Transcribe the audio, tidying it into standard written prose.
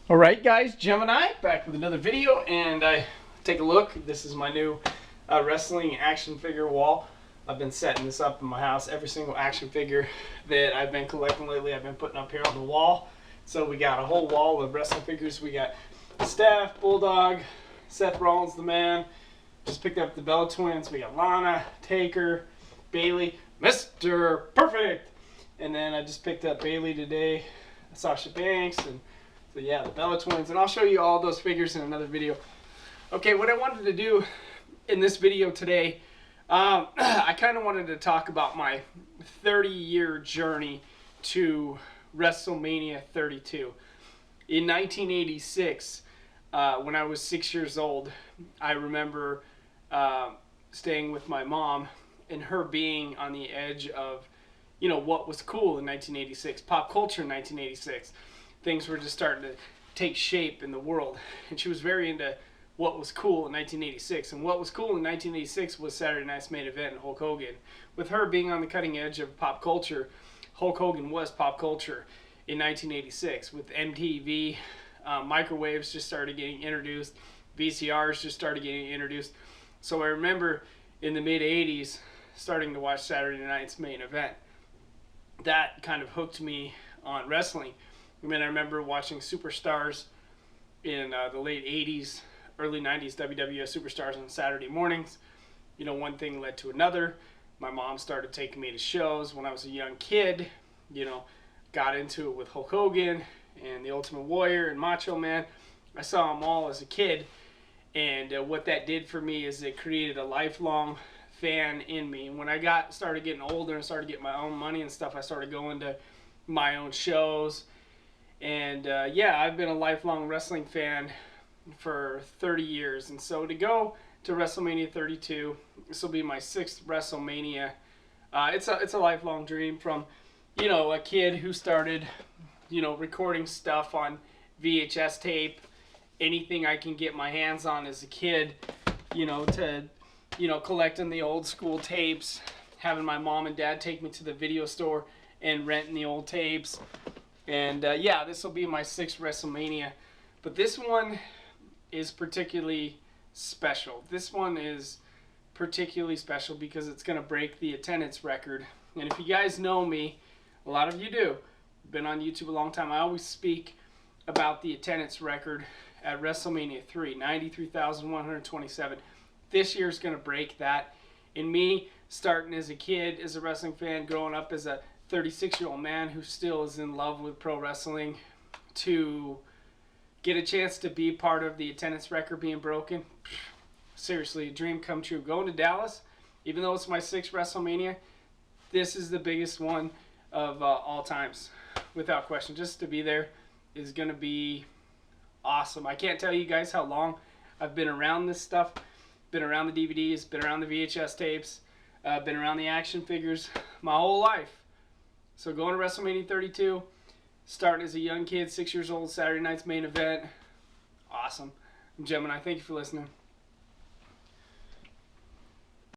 Alright guys, Gemini, back with another video, and take a look. This is my new wrestling action figure wall. I've been setting this up in my house. Every single action figure that I've been collecting lately, I've been putting up here on the wall. So we got a whole wall of wrestling figures. We got Steph, Bulldog, Seth Rollins, the Man. Just picked up the Bella Twins. We got Lana, Taker, Bailey, Mr. Perfect. And then I just picked up Bailey today, Sasha Banks, and so yeah, the Bella Twins, and I'll show you all those figures in another video. Okay, what I wanted to do in this video today, I kind of wanted to talk about my 30-year journey to Wrestlemania 32. In 1986, when I was 6 years old, I remember staying with my mom and her being on the edge of, you know, what was cool in 1986, pop culture in 1986. Things were just starting to take shape in the world, and she was very into what was cool in 1986. And what was cool in 1986 was Saturday Night's Main Event and Hulk Hogan. With her being on the cutting edge of pop culture, Hulk Hogan was pop culture in 1986. With MTV, microwaves just started getting introduced, VCRs just started getting introduced. So I remember in the mid 80s starting to watch Saturday Night's Main Event. That kind of hooked me on wrestling. I mean, I remember watching Superstars in the late 80s, early 90s, WWF Superstars on Saturday mornings. You know, one thing led to another. My mom started taking me to shows when I was a young kid. You know, got into it with Hulk Hogan and the Ultimate Warrior and Macho Man. I saw them all as a kid, and what that did for me is it created a lifelong fan in me. And when I started getting older and started getting my own money and stuff, I started going to my own shows. And yeah, I've been a lifelong wrestling fan for 30 years. And so to go to WrestleMania 32, this will be my 6th WrestleMania. It's a lifelong dream from, you know, a kid who started, you know, recording stuff on VHS tape, anything I can get my hands on as a kid, you know, to, you know, collecting the old school tapes, having my mom and dad take me to the video store and renting the old tapes. And yeah, this will be my 6th WrestleMania. But this one is particularly special. This one is particularly special because it's going to break the attendance record. And if you guys know me, a lot of you do, been on YouTube a long time, I always speak about the attendance record at WrestleMania 3, 93,127. This year's going to break that. And me, starting as a kid, as a wrestling fan, growing up as a 36-year-old man who still is in love with pro wrestling, to get a chance to be part of the attendance record being broken, seriously, a dream come true. Going to Dallas, even though it's my 6th WrestleMania, this is the biggest one of all times, without question. Just to be there is going to be awesome. I can't tell you guys how long I've been around this stuff, been around the DVDs, been around the VHS tapes, been around the action figures my whole life. So going to WrestleMania 32, starting as a young kid, 6 years old, Saturday Night's Main Event. Awesome. I'm Gemini. Thank you for listening.